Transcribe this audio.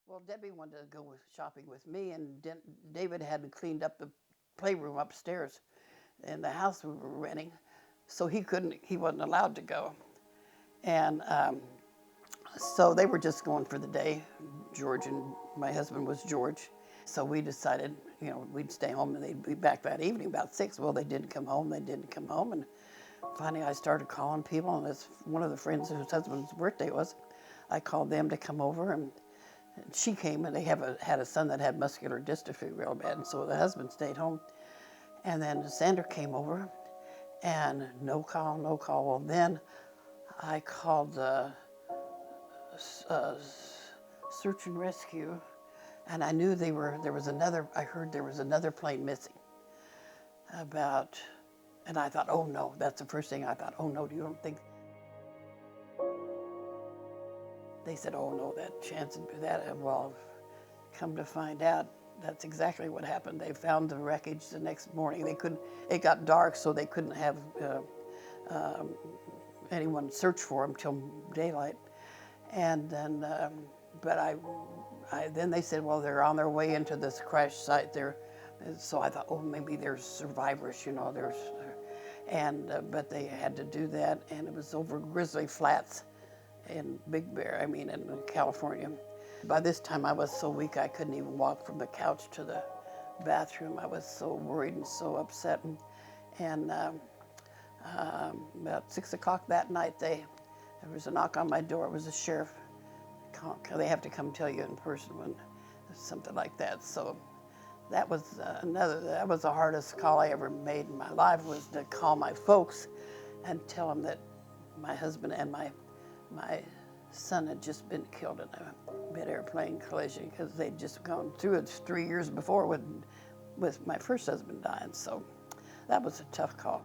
Well, Debbie wanted to go shopping with me, and David had cleaned up the playroom upstairs in the house we were renting, so he wasn't allowed to go. And so they were just going for the day. George and my husband was George. So we decided, we'd stay home and they'd be back that evening about 6. Well, they didn't come home. And finally I started calling people, and it's one of the friends whose husband's birthday was. I called them to come over, and she came, and they had a son that had muscular dystrophy real bad, and so the husband stayed home. And then Sandra came over, and no call, no call. Well, then I called the search and rescue, and I knew I heard there was another plane missing. And I thought, oh no, that's the first thing I thought, oh no, you don't think? They said, oh no, that chance of that, well, come to find out, that's exactly what happened. They found the wreckage the next morning. It got dark, so they couldn't have anyone search for them till daylight. And then, then they said, well, they're on their way into this crash site there. So I thought, oh, maybe there's survivors, but they had to do that, and it was over Grizzly Flats in Big Bear, in California. By this time I was so weak I couldn't even walk from the couch to the bathroom. I was so worried and so upset. And about 6 o'clock that night, there was a knock on my door. It was the sheriff. They have to come tell you in person when something like that. So that was the hardest call I ever made in my life, was to call my folks and tell them that my husband and my son had just been killed in a mid-airplane collision, because they'd just gone through it 3 years before with my first husband dying. So that was a tough call.